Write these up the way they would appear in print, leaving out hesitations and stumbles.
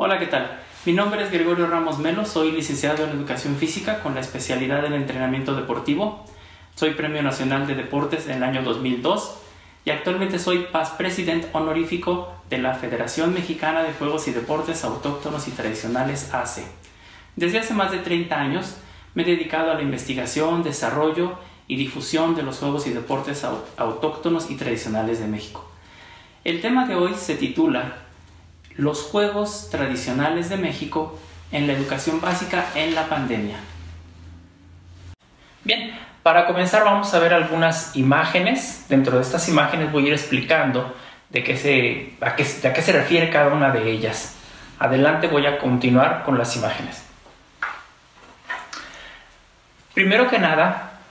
Hola, ¿qué tal? Mi nombre es Gregorio Ramos Melo, soy licenciado en Educación Física con la especialidad en entrenamiento deportivo. Soy Premio Nacional de Deportes en el año 2002 y actualmente soy Past President honorífico de la Federación Mexicana de Juegos y Deportes Autóctonos y Tradicionales AC. Desde hace más de 30 años me he dedicado a la investigación, desarrollo y difusión de los juegos y deportes autóctonos y tradicionales de México. El tema de hoy se titula Los Juegos Tradicionales de México en la educación básica en la pandemia. Bien, para comenzar vamos a ver algunas imágenes. Dentro de estas imágenes voy a ir explicando a qué se refiere cada una de ellas. Adelante, voy a continuar con las imágenes. Primero que nada,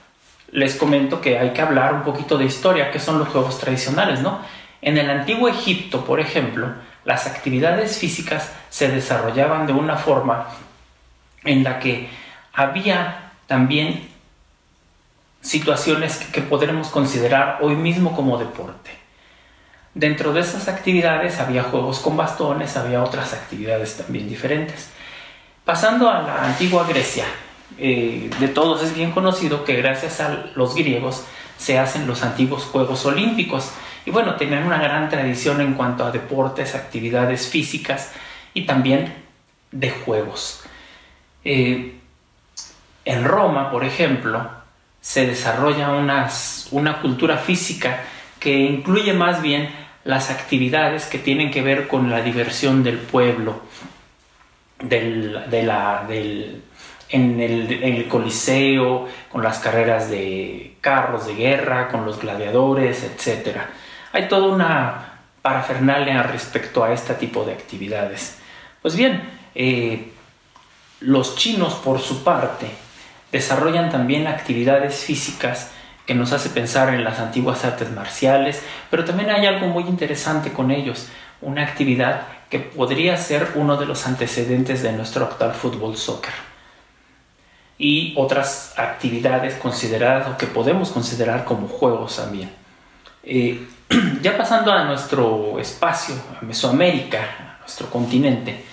les comento que hay que hablar un poquito de historia, que son los juegos tradicionales, ¿no? En el antiguo Egipto, por ejemplo, las actividades físicas se desarrollaban de una forma en la que había también situaciones que podremos considerar hoy mismo como deporte. Dentro de esas actividades había juegos con bastones, había otras actividades también diferentes. Pasando a la antigua Grecia, de todos es bien conocido que gracias a los griegos se hacen los antiguos Juegos Olímpicos. Y bueno, tenían una gran tradición en cuanto a deportes, actividades físicas y también de juegos. En Roma, por ejemplo, se desarrolla una cultura física que incluye más bien las actividades que tienen que ver con la diversión del pueblo, en el Coliseo, con las carreras de carros de guerra, con los gladiadores, etc. Hay toda una parafernalia respecto a este tipo de actividades. Pues bien, los chinos, por su parte, desarrollan también actividades físicas que nos hace pensar en las antiguas artes marciales, pero también hay algo muy interesante con ellos, una actividad que podría ser uno de los antecedentes de nuestro actual fútbol soccer. Y otras actividades consideradas o que podemos considerar como juegos también. Ya pasando a nuestro espacio, a Mesoamérica, a nuestro continente,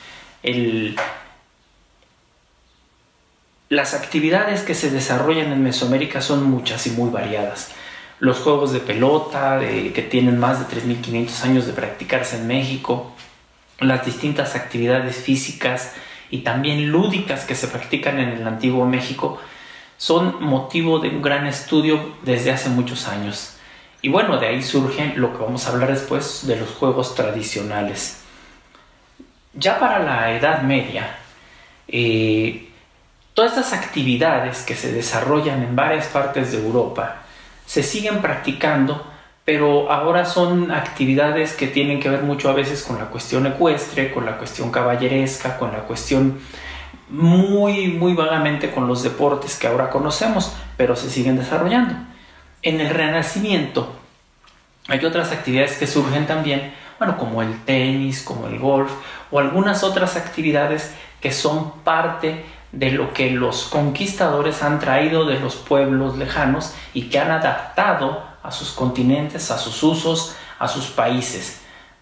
las actividades que se desarrollan en Mesoamérica son muchas y muy variadas. Los juegos de pelota, que tienen más de 3.500 años de practicarse en México, las distintas actividades físicas y también lúdicas que se practican en el antiguo México, son motivo de un gran estudio desde hace muchos años. Y bueno, de ahí surge lo que vamos a hablar después de los juegos tradicionales. Ya para la Edad Media, todas estas actividades que se desarrollan en varias partes de Europa se siguen practicando, pero ahora son actividades que tienen que ver mucho a veces con la cuestión ecuestre, con la cuestión caballeresca, con la cuestión muy vagamente con los deportes que ahora conocemos, pero se siguen desarrollando. En el Renacimiento hay otras actividades que surgen también, bueno, como el tenis, como el golf o algunas otras actividades que son parte de lo que los conquistadores han traído de los pueblos lejanos y que han adaptado a sus continentes, a sus usos, a sus países.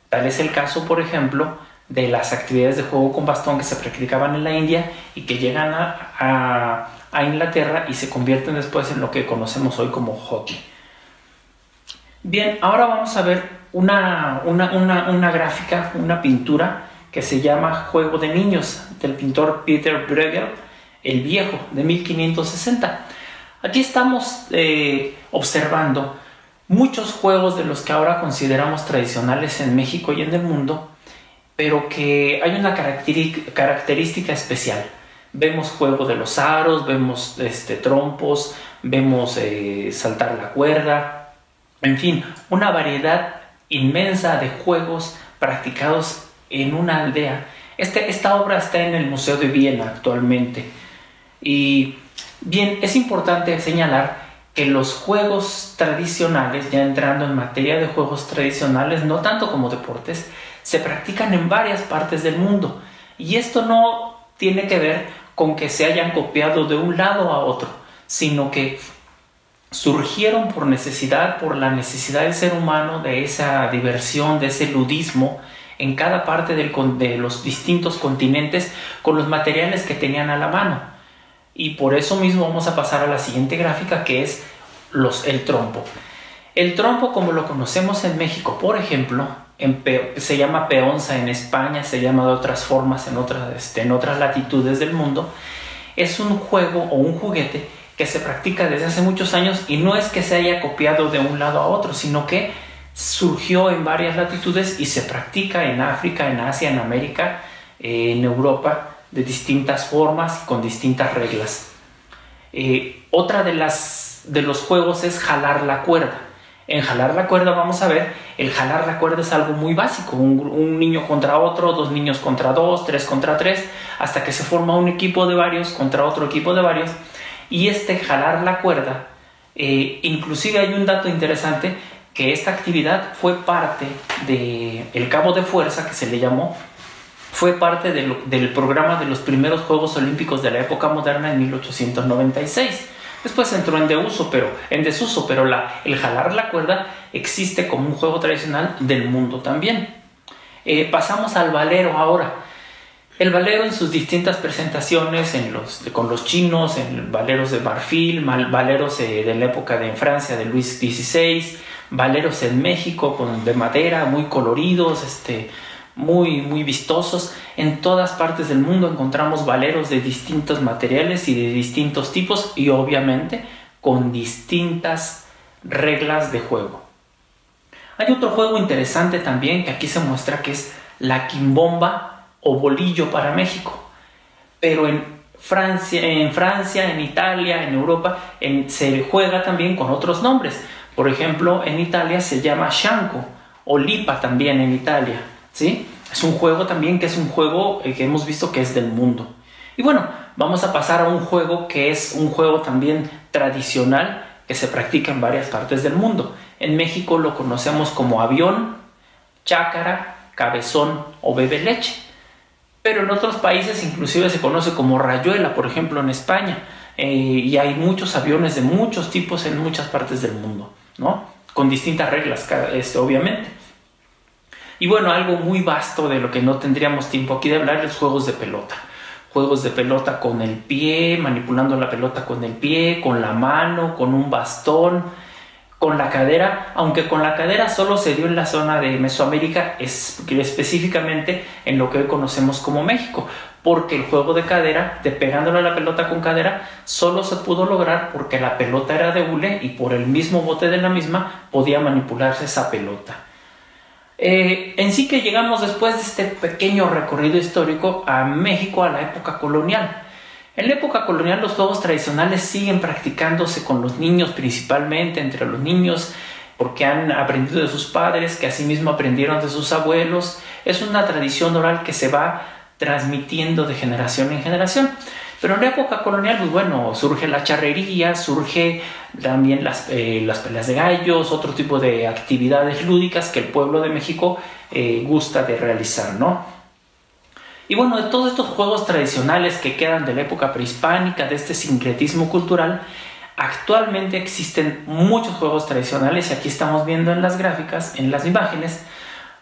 Tal es el caso, por ejemplo, de las actividades de juego con bastón que se practicaban en la India y que llegan a Inglaterra y se convierten después en lo que conocemos hoy como hockey. Bien, ahora vamos a ver una gráfica, una pintura que se llama Juego de Niños, del pintor Peter Bruegel, el Viejo, de 1560. Aquí estamos observando muchos juegos de los que ahora consideramos tradicionales en México y en el mundo, pero que hay una característica especial. Vemos juego de los aros, vemos trompos, vemos saltar la cuerda, en fin, una variedad inmensa de juegos practicados en una aldea. Esta obra está en el Museo de Viena actualmente. Y bien, es importante señalar que los juegos tradicionales, ya entrando en materia de juegos tradicionales, no tanto como deportes, se practican en varias partes del mundo. Y esto no tiene que ver con que se hayan copiado de un lado a otro, sino que surgieron por la necesidad del ser humano, de esa diversión, de ese ludismo, en cada parte de los distintos continentes con los materiales que tenían a la mano. Y por eso mismo vamos a pasar a la siguiente gráfica, que es el trompo. El trompo, como lo conocemos en México, por ejemplo, se llama peonza en España, se llama de otras formas en otras latitudes del mundo. Es un juego o un juguete que se practica desde hace muchos años, y no es que se haya copiado de un lado a otro, sino que surgió en varias latitudes y se practica en África, en Asia, en América, en Europa, de distintas formas y con distintas reglas. Otra de los juegos es jalar la cuerda. En jalar la cuerda vamos a ver, el jalar la cuerda es algo muy básico, un niño contra otro, dos niños contra dos, tres contra tres, hasta que se forma un equipo de varios contra otro equipo de varios. Y jalar la cuerda, inclusive hay un dato interesante, que esta actividad fue parte del cabo de fuerza, que se le llamó, fue parte del programa de los primeros Juegos Olímpicos de la época moderna en 1896. Después entró en desuso, pero el jalar la cuerda existe como un juego tradicional del mundo también. Pasamos al valero ahora. El valero en sus distintas presentaciones, con los chinos, en valeros de marfil, valeros de la época de Francia de Luis XVI, valeros en México de madera, muy coloridos, muy vistosos. En todas partes del mundo encontramos valeros de distintos materiales y de distintos tipos, y obviamente con distintas reglas de juego. Hay otro juego interesante también que aquí se muestra, que es la quimbomba o bolillo para México, pero en Francia, en Italia, en Europa se juega también con otros nombres. Por ejemplo, en Italia se llama scianco o lipa también en Italia, ¿sí? Es un juego también que hemos visto que es del mundo. Y bueno, vamos a pasar a un juego que es un juego también tradicional que se practica en varias partes del mundo. En México lo conocemos como avión, chácara, cabezón o bebe leche. Pero en otros países inclusive se conoce como rayuela, por ejemplo en España. Y hay muchos aviones de muchos tipos en muchas partes del mundo, ¿no? Con distintas reglas, obviamente. Y bueno, algo muy vasto de lo que no tendríamos tiempo aquí de hablar es juegos de pelota. Juegos de pelota con el pie, manipulando la pelota con el pie, con la mano, con un bastón, con la cadera, aunque con la cadera solo se dio en la zona de Mesoamérica, específicamente en lo que hoy conocemos como México, porque el juego de cadera, de pegándole a la pelota con cadera, solo se pudo lograr porque la pelota era de hule y por el mismo bote de la misma podía manipularse esa pelota. En sí que llegamos después de este pequeño recorrido histórico a México, a la época colonial. En la época colonial los juegos tradicionales siguen practicándose con los niños, principalmente entre los niños, porque han aprendido de sus padres, que asimismo aprendieron de sus abuelos. Es una tradición oral que se va transmitiendo de generación en generación. Pero en la época colonial, pues bueno, surge la charrería, surge también las peleas de gallos, otro tipo de actividades lúdicas que el pueblo de México gusta de realizar, ¿no? Y bueno, de todos estos juegos tradicionales que quedan de la época prehispánica, de este sincretismo cultural, actualmente existen muchos juegos tradicionales, y aquí estamos viendo en las gráficas, en las imágenes,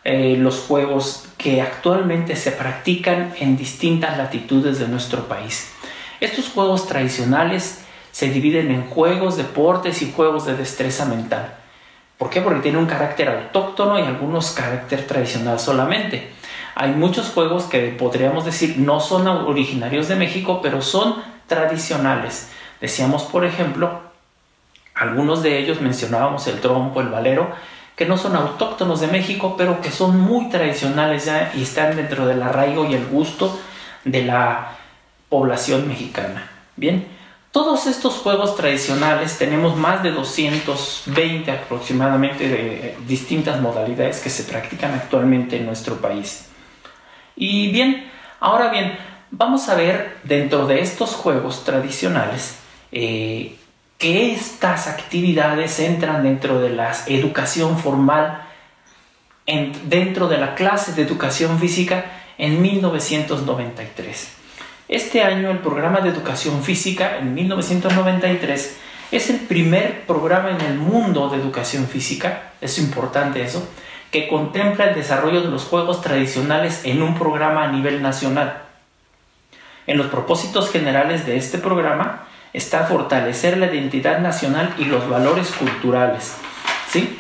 los juegos que actualmente se practican en distintas latitudes de nuestro país. Estos juegos tradicionales se dividen en juegos, deportes y juegos de destreza mental. ¿Por qué? Porque tienen un carácter autóctono y algunos carácter tradicional solamente. Hay muchos juegos que podríamos decir no son originarios de México, pero son tradicionales. Decíamos, por ejemplo, algunos de ellos, mencionábamos el trompo, el valero, que no son autóctonos de México, pero que son muy tradicionales ya y están dentro del arraigo y el gusto de la población mexicana. Bien, todos estos juegos tradicionales, tenemos más de 220 aproximadamente de distintas modalidades que se practican actualmente en nuestro país. Y bien, ahora bien, vamos a ver dentro de estos juegos tradicionales que estas actividades entran dentro de la educación formal, dentro de la clase de educación física en 1993. Este año el programa de educación física en 1993 es el primer programa en el mundo de educación física, es importante eso, que contempla el desarrollo de los juegos tradicionales en un programa a nivel nacional. En los propósitos generales de este programa está fortalecer la identidad nacional y los valores culturales, ¿sí?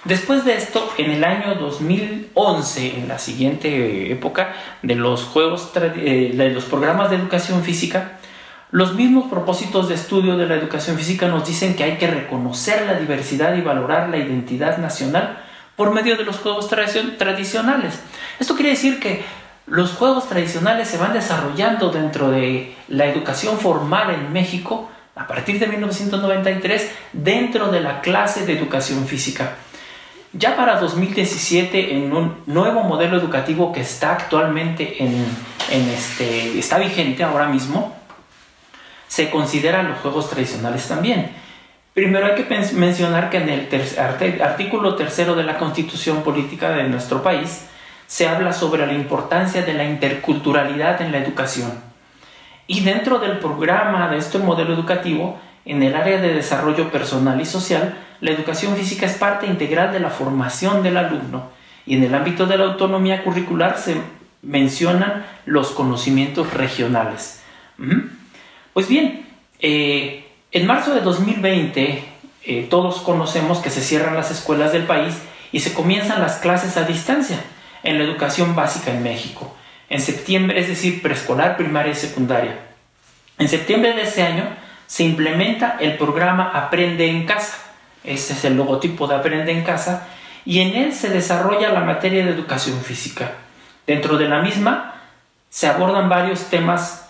Después de esto, en el año 2011, en la siguiente época de los programas de educación física, los mismos propósitos de estudio de la educación física nos dicen que hay que reconocer la diversidad y valorar la identidad nacional por medio de los juegos tradicionales. Esto quiere decir que los juegos tradicionales se van desarrollando dentro de la educación formal en México a partir de 1993 dentro de la clase de educación física. Ya para 2017, en un nuevo modelo educativo que está actualmente está vigente ahora mismo, se consideran los juegos tradicionales también. Primero hay que mencionar que en el artículo 3 de la Constitución Política de nuestro país se habla sobre la importancia de la interculturalidad en la educación. Y dentro del programa de este modelo educativo, en el área de desarrollo personal y social, la educación física es parte integral de la formación del alumno, y en el ámbito de la autonomía curricular se mencionan los conocimientos regionales. Pues bien, en marzo de 2020 todos conocemos que se cierran las escuelas del país y se comienzan las clases a distancia en la educación básica en México. En septiembre, es decir, preescolar, primaria y secundaria. En septiembre de ese año se implementa el programa Aprende en Casa. Ese es el logotipo de Aprende en Casa, y en él se desarrolla la materia de educación física. Dentro de la misma se abordan varios temas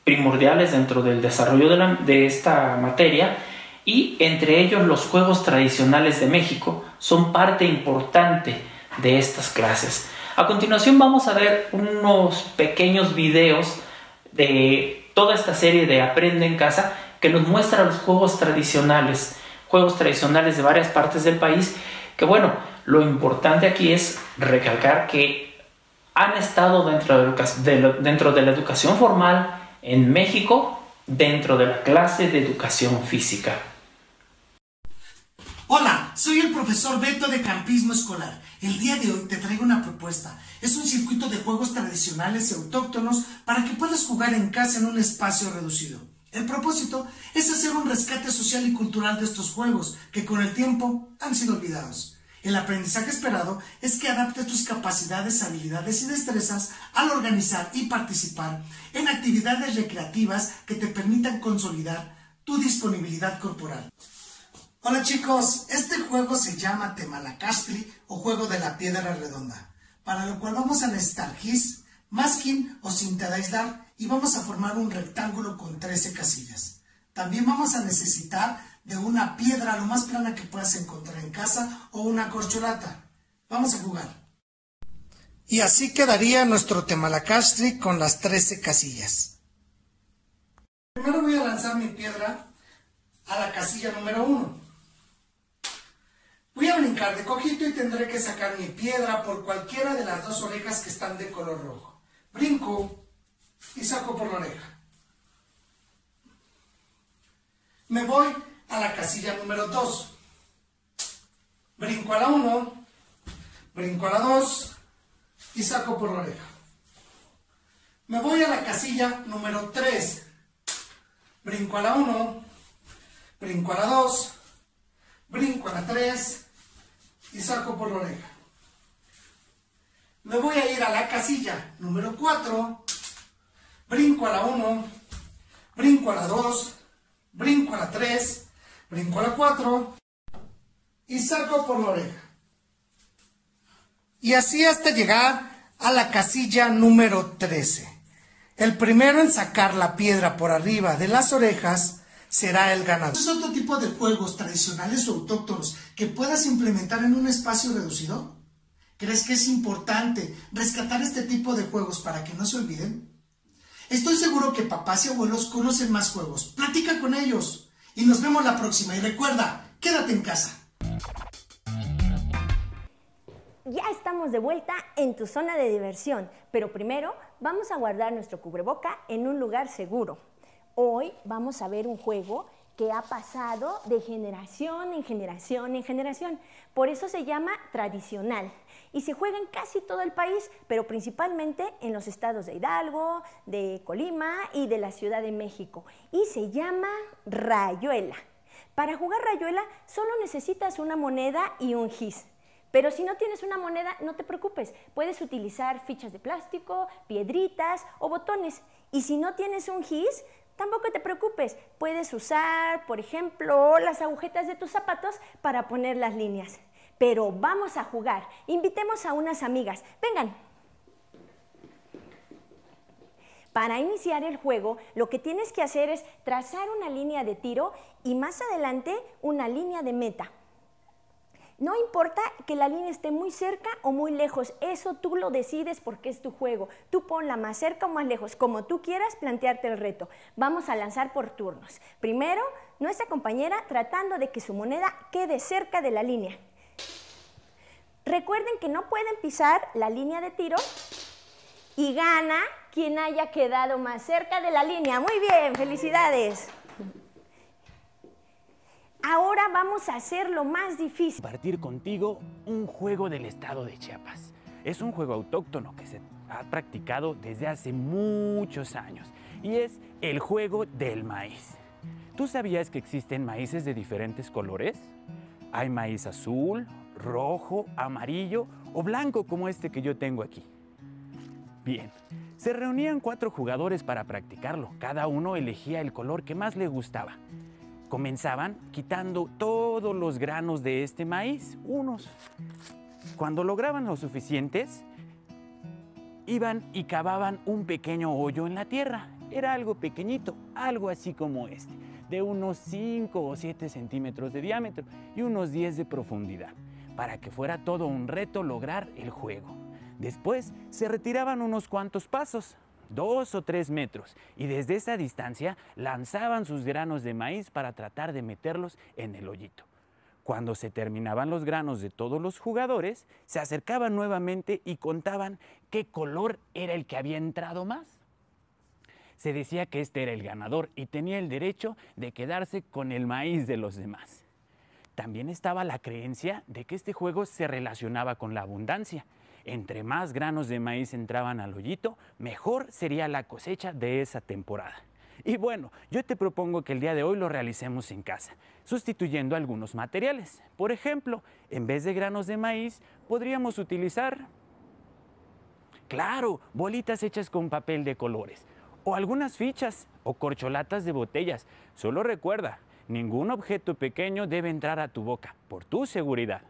primordiales dentro del desarrollo de esta materia, y entre ellos los juegos tradicionales de México son parte importante de estas clases. A continuación vamos a ver unos pequeños videos de toda esta serie de Aprende en Casa que nos muestra los juegos tradicionales de varias partes del país, que bueno, lo importante aquí es recalcar que han estado dentro de la educación formal en México, dentro de la clase de educación física. Hola, soy el profesor Beto de Campismo Escolar. El día de hoy te traigo una propuesta. Es un circuito de juegos tradicionales y autóctonos para que puedas jugar en casa en un espacio reducido. El propósito es hacer un rescate social y cultural de estos juegos que con el tiempo han sido olvidados. El aprendizaje esperado es que adaptes tus capacidades, habilidades y destrezas al organizar y participar en actividades recreativas que te permitan consolidar tu disponibilidad corporal. Hola chicos, este juego se llama Temalacastri o Juego de la Piedra Redonda, para lo cual vamos a necesitar gis, masking o cinta de aislar y vamos a formar un rectángulo con 13 casillas. También vamos a necesitar de una piedra lo más plana que puedas encontrar en casa o una corcholata. Vamos a jugar. Y así quedaría nuestro Temalacastri con las 13 casillas. Primero voy a lanzar mi piedra a la casilla número 1. Voy a brincar de cojito y tendré que sacar mi piedra por cualquiera de las dos orejas que están de color rojo. Brinco y saco por la oreja. Me voy a la casilla número 2. Brinco a la 1, brinco a la 2 y saco por la oreja. Me voy a la casilla número 3. Brinco a la 1, brinco a la 2, brinco a la 3 y saco por la oreja. Me voy a ir a la casilla número 4, brinco a la 1, brinco a la 2, brinco a la 3, brinco a la 4 y saco por la oreja. Y así hasta llegar a la casilla número 13. El primero en sacar la piedra por arriba de las orejas será el ganador. ¿Es otro tipo de juegos tradicionales o autóctonos que puedas implementar en un espacio reducido? ¿Crees que es importante rescatar este tipo de juegos para que no se olviden? Estoy seguro que papás y abuelos conocen más juegos. Platica con ellos y nos vemos la próxima. Y recuerda, quédate en casa. Ya estamos de vuelta en tu zona de diversión, pero primero vamos a guardar nuestro cubreboca en un lugar seguro. Hoy vamos a ver un juego que ha pasado de generación en generación en generación. Por eso se llama tradicional y se juega en casi todo el país, pero principalmente en los estados de Hidalgo, de Colima y de la Ciudad de México. Y se llama rayuela. Para jugar rayuela solo necesitas una moneda y un gis. Pero si no tienes una moneda, no te preocupes. Puedes utilizar fichas de plástico, piedritas o botones. Y si no tienes un gis, tampoco te preocupes. Puedes usar, por ejemplo, las agujetas de tus zapatos para poner las líneas. Pero vamos a jugar. Invitemos a unas amigas. Vengan. Para iniciar el juego, lo que tienes que hacer es trazar una línea de tiro y más adelante una línea de meta. No importa que la línea esté muy cerca o muy lejos, eso tú lo decides porque es tu juego. Tú ponla más cerca o más lejos, como tú quieras plantearte el reto. Vamos a lanzar por turnos. Primero, nuestra compañera tratando de que su moneda quede cerca de la línea. Recuerden que no pueden pisar la línea de tiro y gana quien haya quedado más cerca de la línea. Muy bien, felicidades. Ahora vamos a hacer lo más difícil. Compartir contigo un juego del estado de Chiapas. Es un juego autóctono que se ha practicado desde hace muchos años y es el juego del maíz. ¿Tú sabías que existen maíces de diferentes colores? Hay maíz azul, rojo, amarillo o blanco como este que yo tengo aquí. Bien, se reunían 4 jugadores para practicarlo. Cada uno elegía el color que más le gustaba. Comenzaban quitando todos los granos de este maíz, unos. Cuando lograban los suficientes, iban y cavaban un pequeño hoyo en la tierra. Era algo pequeñito, algo así como este, de unos 5 o 7 centímetros de diámetro y unos 10 de profundidad, para que fuera todo un reto lograr el juego. Después se retiraban unos cuantos pasos, 2 o 3 metros, y desde esa distancia lanzaban sus granos de maíz para tratar de meterlos en el hoyito. Cuando se terminaban los granos de todos los jugadores, se acercaban nuevamente y contaban qué color era el que había entrado más. Se decía que este era el ganador y tenía el derecho de quedarse con el maíz de los demás. También estaba la creencia de que este juego se relacionaba con la abundancia. Entre más granos de maíz entraban al hoyito, mejor sería la cosecha de esa temporada. Y bueno, yo te propongo que el día de hoy lo realicemos en casa, sustituyendo algunos materiales. Por ejemplo, en vez de granos de maíz, podríamos utilizar, claro, bolitas hechas con papel de colores, o algunas fichas o corcholatas de botellas. Solo recuerda, ningún objeto pequeño debe entrar a tu boca, por tu seguridad.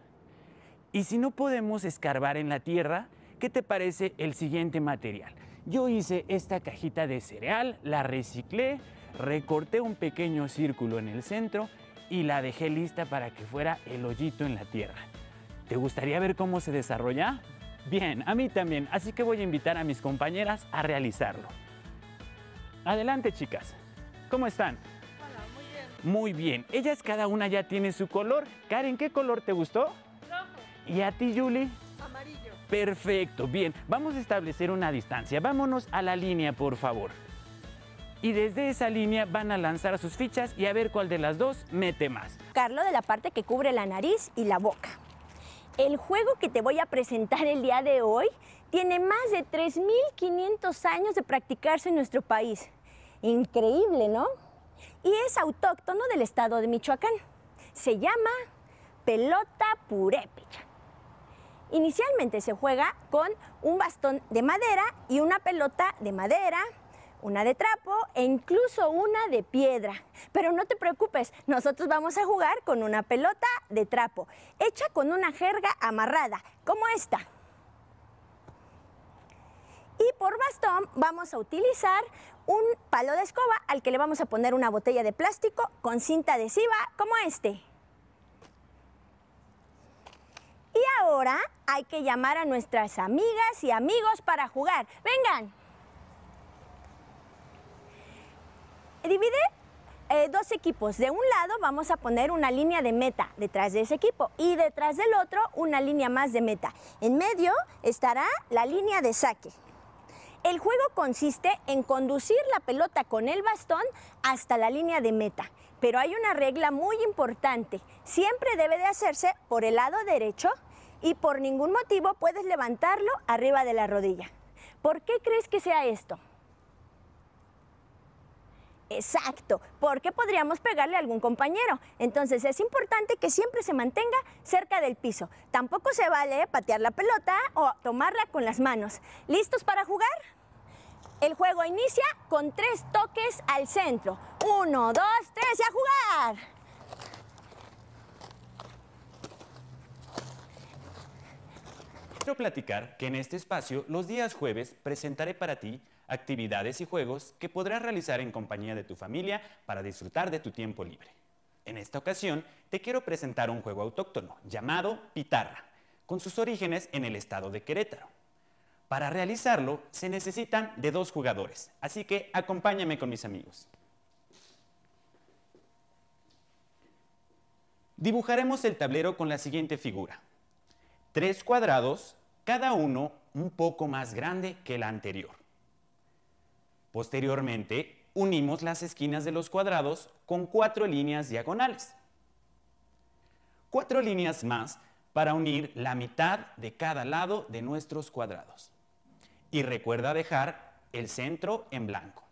Y si no podemos escarbar en la tierra, ¿qué te parece el siguiente material? Yo hice esta cajita de cereal, la reciclé, recorté un pequeño círculo en el centro y la dejé lista para que fuera el hoyito en la tierra. ¿Te gustaría ver cómo se desarrolla? Bien, a mí también, así que voy a invitar a mis compañeras a realizarlo. Adelante, chicas. ¿Cómo están? Hola, muy bien. Muy bien. Ellas cada una ya tiene su color. Karen, ¿qué color te gustó? Rojo. ¿Y a ti, Julie? Amarillo. Perfecto, bien. Vamos a establecer una distancia. Vámonos a la línea, por favor. Y desde esa línea van a lanzar sus fichas y a ver cuál de las dos mete más. Carlo, de la parte que cubre la nariz y la boca. El juego que te voy a presentar el día de hoy tiene más de 3.500 años de practicarse en nuestro país. Increíble, ¿no? Y es autóctono del estado de Michoacán. Se llama pelota purépecha. Inicialmente se juega con un bastón de madera y una pelota de madera, una de trapo e incluso una de piedra. Pero no te preocupes, nosotros vamos a jugar con una pelota de trapo, hecha con una jerga amarrada, como esta. Y por bastón vamos a utilizar un palo de escoba al que le vamos a poner una botella de plástico con cinta adhesiva como este. Y ahora hay que llamar a nuestras amigas y amigos para jugar. ¡Vengan! Divide 2 equipos. De un lado vamos a poner una línea de meta detrás de ese equipo y detrás del otro una línea más de meta. En medio estará la línea de saque. El juego consiste en conducir la pelota con el bastón hasta la línea de meta. Pero hay una regla muy importante. Siempre debe de hacerse por el lado derecho y por ningún motivo puedes levantarlo arriba de la rodilla. ¿Por qué crees que sea esto? Exacto, porque podríamos pegarle a algún compañero. Entonces es importante que siempre se mantenga cerca del piso. Tampoco se vale patear la pelota o tomarla con las manos. ¿Listos para jugar? El juego inicia con 3 toques al centro. 1, 2, 3 y a jugar. Quiero platicar que en este espacio los días jueves presentaré para ti actividades y juegos que podrás realizar en compañía de tu familia para disfrutar de tu tiempo libre. En esta ocasión te quiero presentar un juego autóctono llamado Pitarra, con sus orígenes en el estado de Querétaro. Para realizarlo se necesitan de 2 jugadores, así que acompáñame con mis amigos. Dibujaremos el tablero con la siguiente figura. 3 cuadrados, cada uno un poco más grande que el anterior. Posteriormente, unimos las esquinas de los cuadrados con 4 líneas diagonales. 4 líneas más para unir la mitad de cada lado de nuestros cuadrados. Y recuerda dejar el centro en blanco.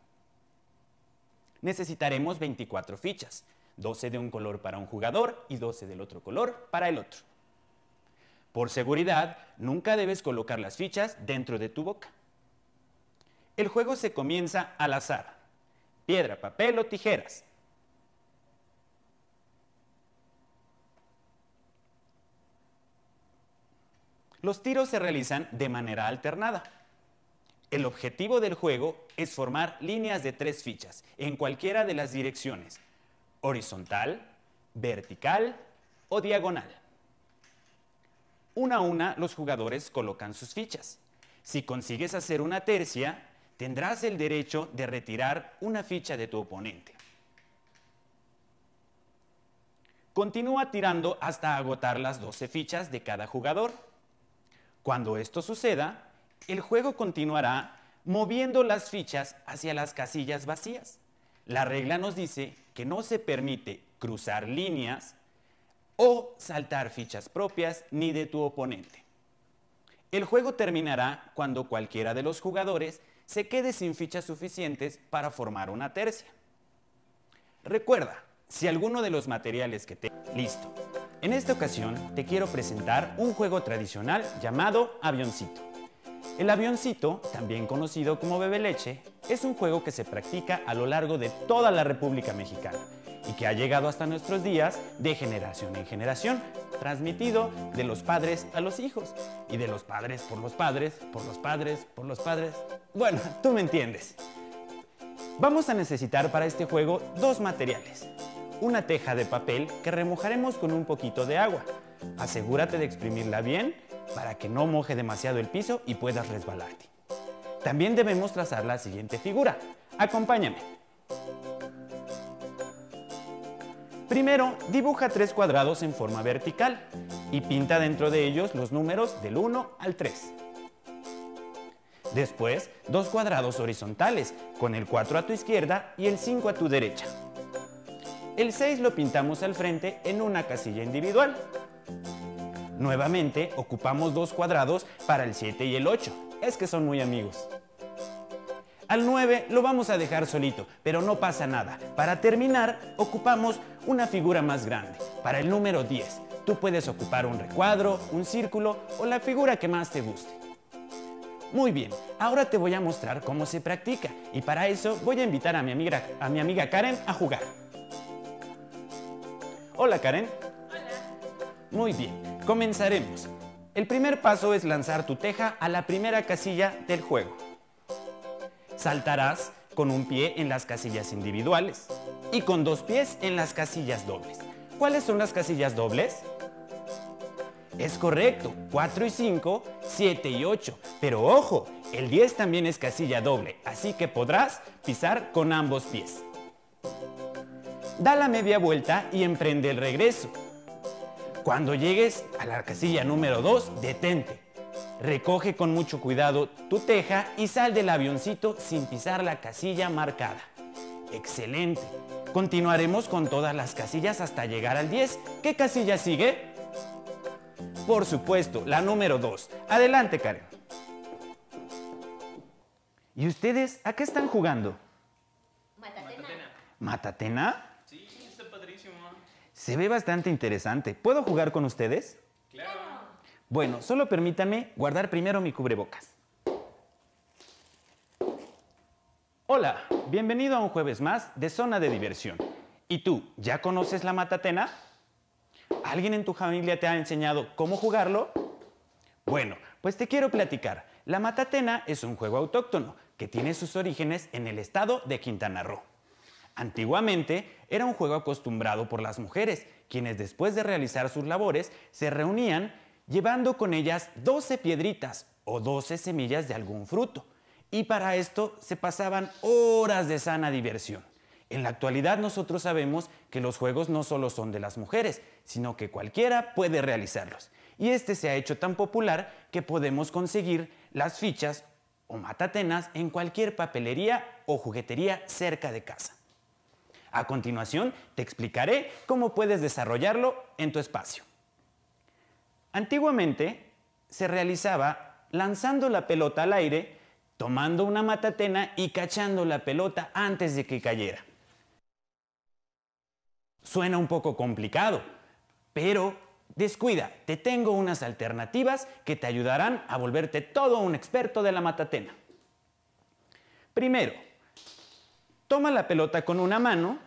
Necesitaremos 24 fichas, 12 de un color para un jugador y 12 del otro color para el otro. Por seguridad, nunca debes colocar las fichas dentro de tu boca. El juego se comienza al azar. Piedra, papel o tijeras. Los tiros se realizan de manera alternada. El objetivo del juego es formar líneas de 3 fichas en cualquiera de las direcciones: horizontal, vertical o diagonal. Una a una los jugadores colocan sus fichas. Si consigues hacer una tercia, tendrás el derecho de retirar una ficha de tu oponente. Continúa tirando hasta agotar las 12 fichas de cada jugador. Cuando esto suceda, el juego continuará moviendo las fichas hacia las casillas vacías. La regla nos dice que no se permite cruzar líneas o saltar fichas propias ni de tu oponente. El juego terminará cuando cualquiera de los jugadores se quede sin fichas suficientes para formar una tercia. Recuerda, si alguno de los materiales que te... Listo. En esta ocasión te quiero presentar un juego tradicional llamado avioncito. El avioncito, también conocido como bebeleche, es un juego que se practica a lo largo de toda la República Mexicana y que ha llegado hasta nuestros días de generación en generación, transmitido de los padres a los hijos y de los padres por los padres, por los padres, por los padres. Bueno, tú me entiendes. Vamos a necesitar para este juego 2 materiales. Una teja de papel que remojaremos con un poquito de agua. Asegúrate de exprimirla bien para que no moje demasiado el piso y puedas resbalarte. También debemos trazar la siguiente figura. Acompáñame. Primero, dibuja 3 cuadrados en forma vertical y pinta dentro de ellos los números del 1 al 3. Después, 2 cuadrados horizontales, con el 4 a tu izquierda y el 5 a tu derecha. El 6 lo pintamos al frente en una casilla individual. Nuevamente, ocupamos 2 cuadrados para el 7 y el 8, es que son muy amigos. Al 9 lo vamos a dejar solito, pero no pasa nada. Para terminar, ocupamos una figura más grande. Para el número 10, tú puedes ocupar un recuadro, un círculo o la figura que más te guste. Muy bien, ahora te voy a mostrar cómo se practica y para eso voy a invitar a mi amiga Karen a jugar. Hola, Karen. Hola. Muy bien, comenzaremos. El primer paso es lanzar tu teja a la primera casilla del juego. Saltarás con un pie en las casillas individuales y con 2 pies en las casillas dobles. ¿Cuáles son las casillas dobles? Es correcto, 4 y 5, 7 y 8. Pero ojo, el 10 también es casilla doble, así que podrás pisar con ambos pies. Da la media vuelta y emprende el regreso. Cuando llegues a la casilla número 2, detente. Recoge con mucho cuidado tu teja y sal del avioncito sin pisar la casilla marcada. ¡Excelente! Continuaremos con todas las casillas hasta llegar al 10. ¿Qué casilla sigue? Por supuesto, la número 2. Adelante, Karen. ¿Y ustedes a qué están jugando? Matatena. ¿Matatena? Sí, está padrísimo. Se ve bastante interesante. ¿Puedo jugar con ustedes? Claro. Bueno, solo permítanme guardar primero mi cubrebocas. Hola, bienvenido a un jueves más de Zona de Diversión. ¿Y tú, ya conoces la matatena? ¿Alguien en tu familia te ha enseñado cómo jugarlo? Bueno, pues te quiero platicar. La matatena es un juego autóctono que tiene sus orígenes en el estado de Quintana Roo. Antiguamente era un juego acostumbrado por las mujeres, quienes después de realizar sus labores se reunían llevando con ellas 12 piedritas o 12 semillas de algún fruto. Y para esto se pasaban horas de sana diversión. En la actualidad nosotros sabemos que los juegos no solo son de las mujeres, sino que cualquiera puede realizarlos. Y este se ha hecho tan popular que podemos conseguir las fichas o matatenas en cualquier papelería o juguetería cerca de casa. A continuación te explicaré cómo puedes desarrollarlo en tu espacio. Antiguamente se realizaba lanzando la pelota al aire, tomando una matatena y cachando la pelota antes de que cayera. Suena un poco complicado, pero descuida, te tengo unas alternativas que te ayudarán a volverte todo un experto de la matatena. Primero, toma la pelota con una mano,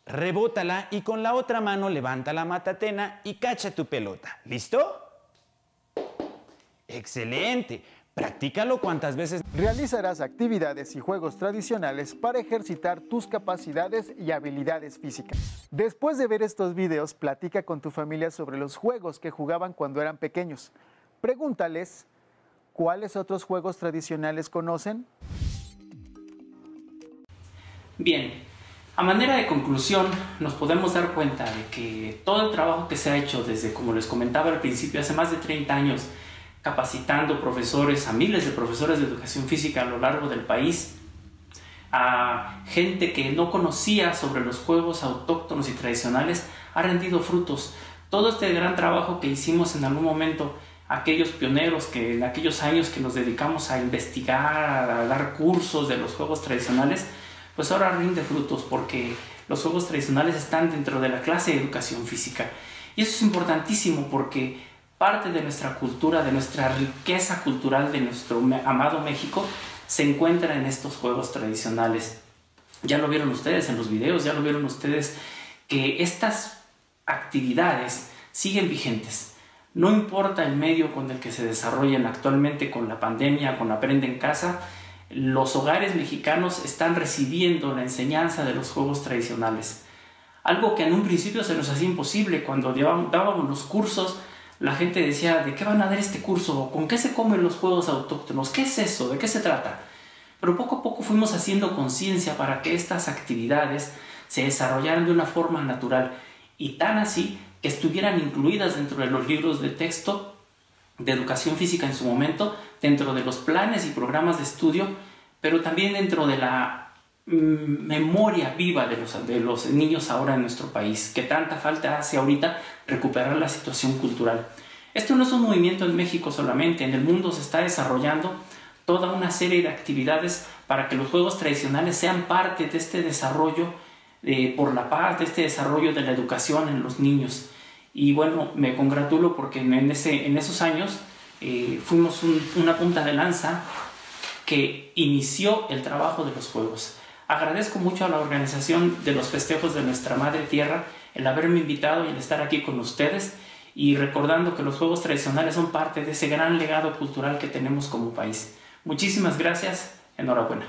rebótala y con la otra mano levanta la matatena y cacha tu pelota. ¿Listo? ¡Excelente! Practícalo cuantas veces. Realizarás actividades y juegos tradicionales para ejercitar tus capacidades y habilidades físicas. Después de ver estos videos, platica con tu familia sobre los juegos que jugaban cuando eran pequeños. Pregúntales, ¿cuáles otros juegos tradicionales conocen? Bien, a manera de conclusión, nos podemos dar cuenta de que todo el trabajo que se ha hecho desde, como les comentaba al principio, hace más de 30 años, capacitando profesores, a miles de profesores de educación física a lo largo del país, a gente que no conocía sobre los juegos autóctonos y tradicionales, ha rendido frutos. Todo este gran trabajo que hicimos en algún momento, aquellos pioneros que en aquellos años que nos dedicamos a investigar, a dar cursos de los juegos tradicionales, pues ahora rinde frutos porque los juegos tradicionales están dentro de la clase de educación física. Y eso es importantísimo porque parte de nuestra cultura, de nuestra riqueza cultural, de nuestro amado México, se encuentra en estos juegos tradicionales. Ya lo vieron ustedes en los videos, ya lo vieron ustedes que estas actividades siguen vigentes. No importa el medio con el que se desarrollen actualmente con la pandemia, con Aprende en Casa, los hogares mexicanos están recibiendo la enseñanza de los juegos tradicionales. Algo que en un principio se nos hacía imposible cuando dábamos los cursos. La gente decía, ¿de qué van a dar este curso? ¿Con qué se comen los juegos autóctonos? ¿Qué es eso? ¿De qué se trata? Pero poco a poco fuimos haciendo conciencia para que estas actividades se desarrollaran de una forma natural y tan así que estuvieran incluidas dentro de los libros de texto de educación física en su momento, dentro de los planes y programas de estudio, pero también dentro de la memoria viva de los niños ahora en nuestro país, que tanta falta hace ahorita recuperar la situación cultural. Esto no es un movimiento en México solamente, en el mundo se está desarrollando toda una serie de actividades para que los juegos tradicionales sean parte de este desarrollo por la paz, de este desarrollo de la educación en los niños. Y bueno, me congratulo porque en esos años fuimos una punta de lanza que inició el trabajo de los juegos. Agradezco mucho a la organización de los festejos de nuestra Madre Tierra el haberme invitado y el estar aquí con ustedes y recordando que los juegos tradicionales son parte de ese gran legado cultural que tenemos como país. Muchísimas gracias, enhorabuena.